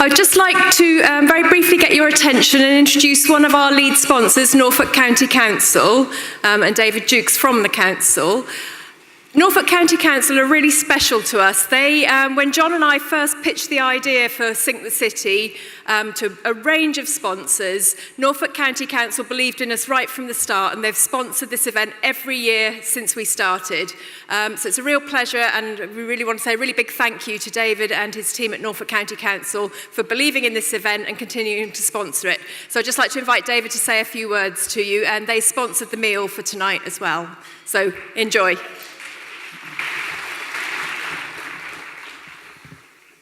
I would just like to very briefly get your attention and introduce one of our lead sponsors, Norfolk County Council, and David Jukes from the council. Norfolk County Council are really special to us. They, when John and I first pitched the idea for Sync the City to a range of sponsors, Norfolk County Council believed in us right from the start, and they've sponsored this event every year since we started. So it's a real pleasure, and we really want to say a really big thank you to David and his team at Norfolk County Council for believing in this event and continuing to sponsor it. So I'd just like to invite David to say a few words to you, and they sponsored the meal for tonight as well. So enjoy.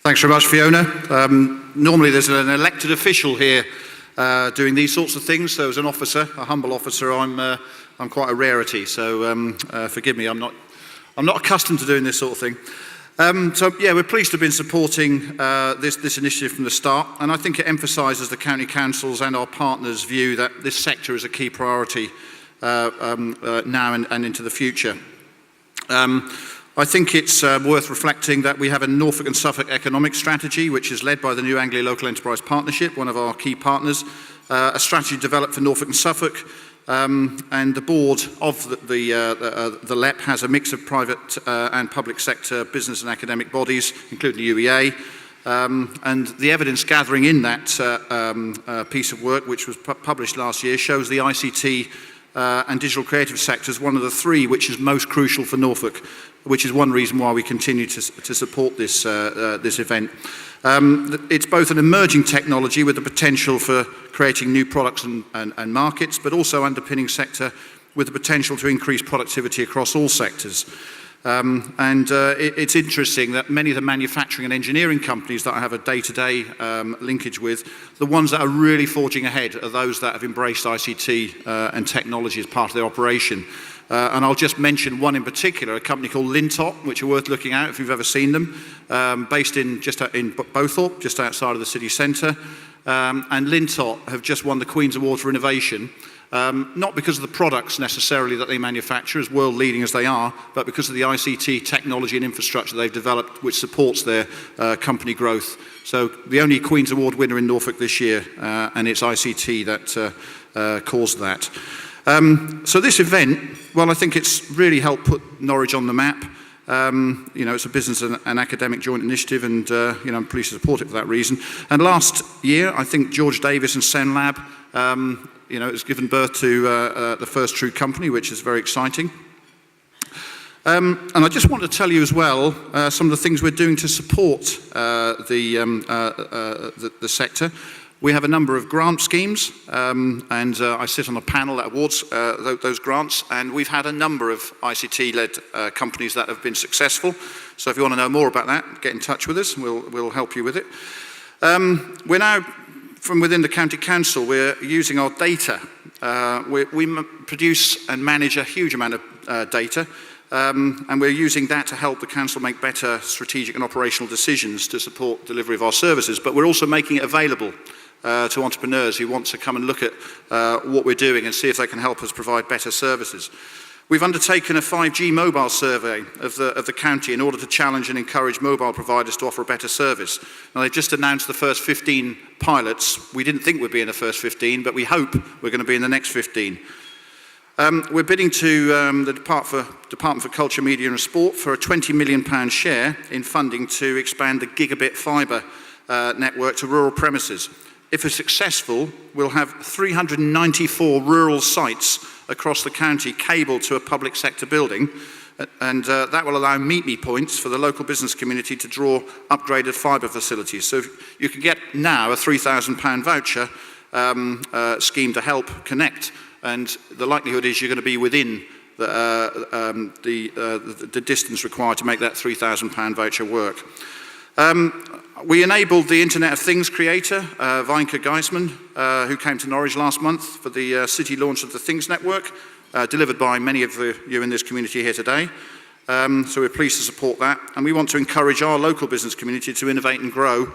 Thanks very much, Fiona. Normally there's an elected official here doing these sorts of things. So as an officer, a humble officer, I'm quite a rarity. So forgive me, I'm not accustomed to doing this sort of thing. So yeah, we're pleased to have been supporting this initiative from the start, and I think it emphasises the county councils and our partners' view that this sector is a key priority now and into the future. I think it's worth reflecting that we have a Norfolk and Suffolk economic strategy, which is led by the New Anglia Local Enterprise Partnership, one of our key partners, a strategy developed for Norfolk and Suffolk, and the board of the LEP has a mix of private and public sector business and academic bodies, including the UEA, and the evidence gathering in that piece of work, which was published last year, shows the ICT and digital creative sector is one of the three which is most crucial for Norfolk, which is one reason why we continue to support this event. It's both an emerging technology with the potential for creating new products and markets, but also underpinning sector with the potential to increase productivity across all sectors. It's interesting that many of the manufacturing and engineering companies that I have a day-to-day linkage with, the ones that are really forging ahead are those that have embraced ICT and technology as part of their operation. And I'll just mention one in particular, a company called Lintop, which are worth looking at if you've ever seen them, based in Bowthorpe, just outside of the city centre. And Lintop have just won the Queen's Award for Innovation, not because of the products necessarily that they manufacture, as world leading as they are, but because of the ICT technology and infrastructure they've developed, which supports their company growth. So the only Queen's Award winner in Norfolk this year, and it's ICT that caused that. So this event, well, I think it's really helped put Norwich on the map. You know, it's a business and academic joint initiative, and you know, I'm pleased to support it for that reason. And last year, I think George Davis and SenLab, you know, has given birth to the first true company, which is very exciting. And I just want to tell you as well some of the things we're doing to support the sector. We have a number of grant schemes, and I sit on a panel that awards those grants, and we've had a number of ICT-led companies that have been successful. So if you want to know more about that, get in touch with us, and we'll help you with it. We're now, from within the County Council, we're using our data. We produce and manage a huge amount of data, and we're using that to help the council make better strategic and operational decisions to support delivery of our services. But we're also making it available to entrepreneurs who want to come and look at what we're doing and see if they can help us provide better services. We've undertaken a 5G mobile survey of the county in order to challenge and encourage mobile providers to offer a better service. Now, they've just announced the first 15 pilots. We didn't think we'd be in the first 15, but we hope we're going to be in the next 15. We're bidding to the Department for Culture, Media and Sport for a £20 million share in funding to expand the gigabit fibre network to rural premises. If we're successful, we'll have 394 rural sites across the county cabled to a public sector building, and that will allow meet-me points for the local business community to draw upgraded fibre facilities. So you can get now a £3,000 voucher scheme to help connect, and the likelihood is you're going to be within the distance required to make that £3,000 voucher work. We enabled the Internet of Things creator, Wynke Geisman, who came to Norwich last month for the city launch of the Things Network, delivered by many of you in this community here today. So we're pleased to support that. And we want to encourage our local business community to innovate and grow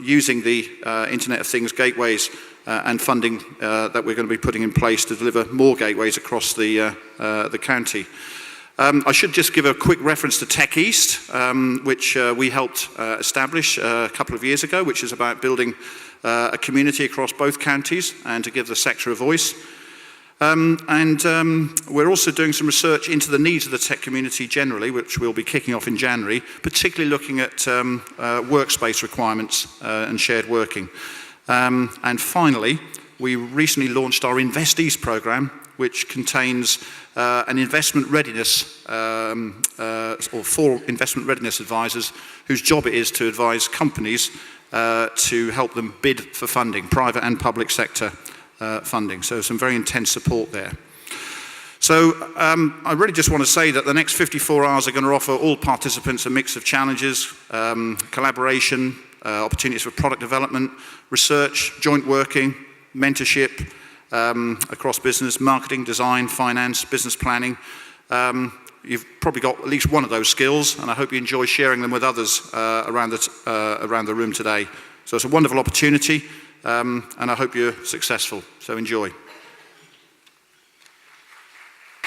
using the Internet of Things gateways and funding that we're going to be putting in place to deliver more gateways across the county. I should just give a quick reference to Tech East, which we helped establish a couple of years ago, which is about building a community across both counties and to give the sector a voice. We're also doing some research into the needs of the tech community generally, which we'll be kicking off in January, particularly looking at workspace requirements and shared working. And finally, we recently launched our Invest East program, which contains an investment readiness, or 4 investment readiness advisors whose job it is to advise companies to help them bid for funding, private and public sector funding. So some very intense support there. So I really just want to say that the next 54 hours are going to offer all participants a mix of challenges, collaboration, opportunities for product development, research, joint working, mentorship across business, marketing, design, finance, business planning. You've probably got at least one of those skills, and I hope you enjoy sharing them with others around the room today. So it's a wonderful opportunity, and I hope you're successful. So enjoy.